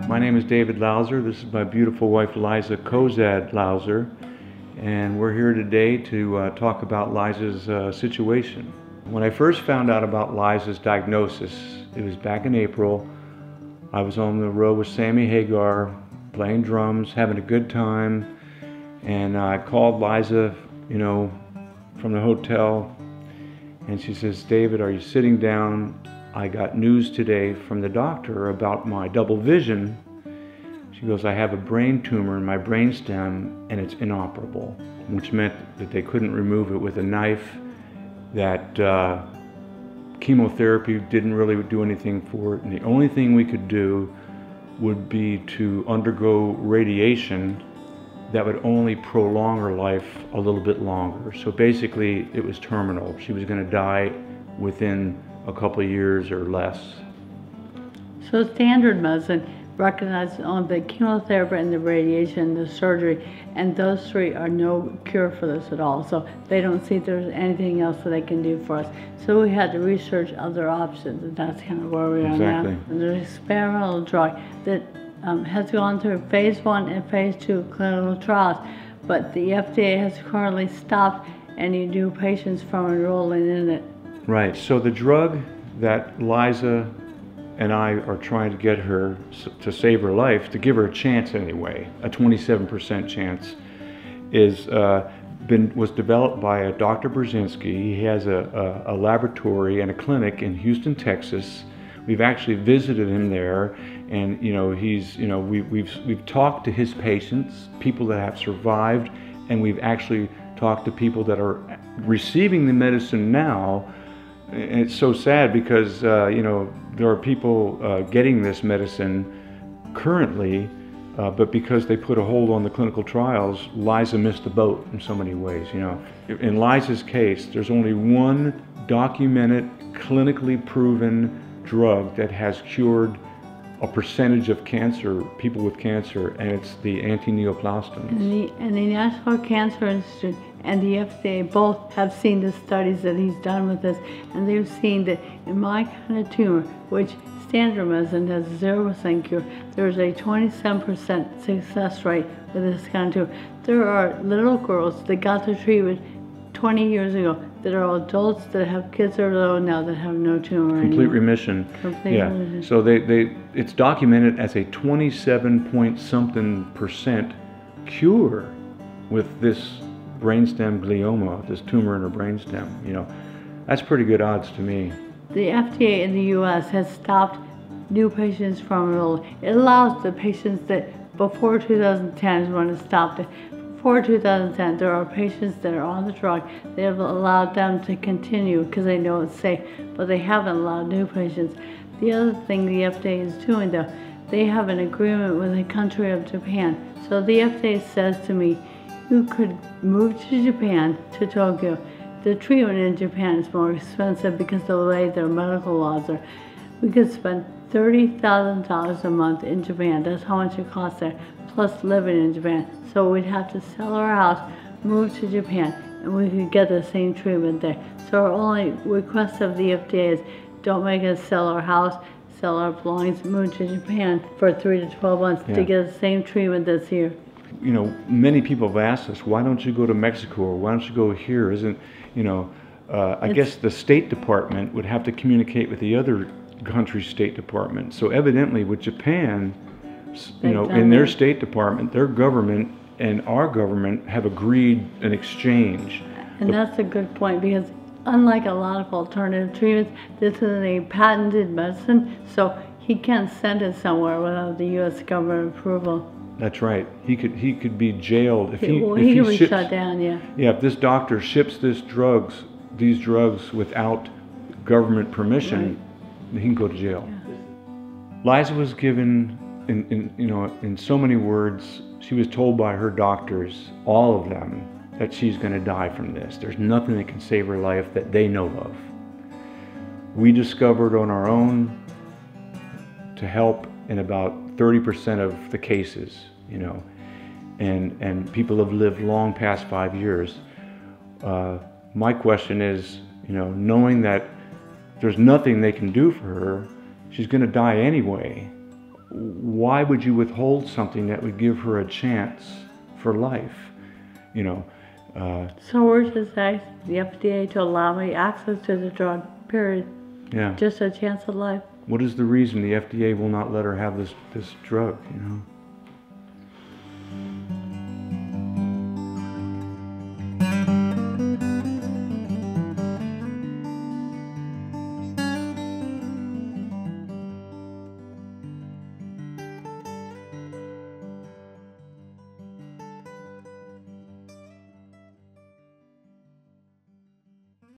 My name is David Lauser. This is my beautiful wife, Liza Cozad-Lauser, and we're here today to talk about Liza's situation. When I first found out about Liza's diagnosis, it was back in April. I was on the road with Sammy Hagar, playing drums, having a good time, and I called Liza, from the hotel, and she says, "David, are you sitting down? I got news today from the doctor about my double vision." She goes, "I have a brain tumor in my brainstem and it's inoperable," which meant that they couldn't remove it with a knife, that chemotherapy didn't really do anything for it, and the only thing we could do would be to undergo radiation that would only prolong her life a little bit longer. So basically it was terminal. She was going to die within a couple of years or less. So standard medicine recognizes only the chemotherapy and the radiation, the surgery, and those three are no cure for this at all. So they don't see there's anything else that they can do for us. So we had to research other options, and that's kind of where we are now. And there's an experimental drug that has gone through phase 1 and phase 2 clinical trials, but the FDA has currently stopped any new patients from enrolling in it. Right, so the drug that Liza and I are trying to get her to save her life, to give her a chance anyway, a 27% chance, was developed by Dr. Brzezinski. He has a laboratory and a clinic in Houston, Texas. We've actually visited him there, and we've talked to his patients, people that have survived, and we've actually talked to people that are receiving the medicine now. And it's so sad because there are people getting this medicine currently, but because they put a hold on the clinical trials, Liza missed the boat in so many ways. In Liza's case, there's only one documented, clinically proven drug that has cured a percentage of cancer, people with cancer, and it's the anti-neoplastons. And the National Cancer Institute and the FDA both have seen the studies that he's done with this, and they've seen that in my kind of tumor, which standard medicine has 0% cure, there's a 27% success rate with this kind of tumor. There are little girls that got their treatment 20 years ago that are adults that have kids that are little now that have no tumor Complete anymore. remission. Complete remission. So it's documented as a 27-point-something% cure with this brainstem glioma, this tumor in her brainstem. That's pretty good odds to me. The FDA in the U.S. has stopped new patients from enrolling. It allows the patients that before 2010 is when it stopped it. Before 2010, there are patients that are on the drug. They have allowed them to continue because they know it's safe, but they haven't allowed new patients. The other thing the FDA is doing, though, they have an agreement with the country of Japan. So the FDA says to me, you could move to Japan, to Tokyo. The treatment in Japan is more expensive because of the way their medical laws are. We could spend $30,000 a month in Japan. That's how much it costs there, plus living in Japan. So we'd have to sell our house, move to Japan, and we could get the same treatment there. So our only request of the FDA is don't make us sell our house, sell our belongings, move to Japan for 3 to 12 months to get the same treatment that's here. Many people have asked us, why don't you go to Mexico, or why don't you go here? I guess the State Department would have to communicate with the other country's State Department. So evidently with Japan, in their State Department, their government and our government have agreed an exchange. And that's a good point, because unlike a lot of alternative treatments, this is a patented medicine, so he can't send it somewhere without the U.S. government approval. That's right. He could be jailed if he could be shut down. Yeah, if this doctor ships these drugs without government permission, he can go to jail. Yeah. Liza was given, in so many words, she was told by her doctors, all of them, that she's going to die from this. There's nothing that can save her life that they know of. We discovered on our own to help in about 30% of the cases, and people have lived long past 5 years. My question is, knowing that there's nothing they can do for her, she's going to die anyway. why would you withhold something that would give her a chance for life? You know. So we're just asking the FDA to allow me access to the drug, period. Yeah. Just a chance of life. What is the reason the FDA will not let her have this drug, you know?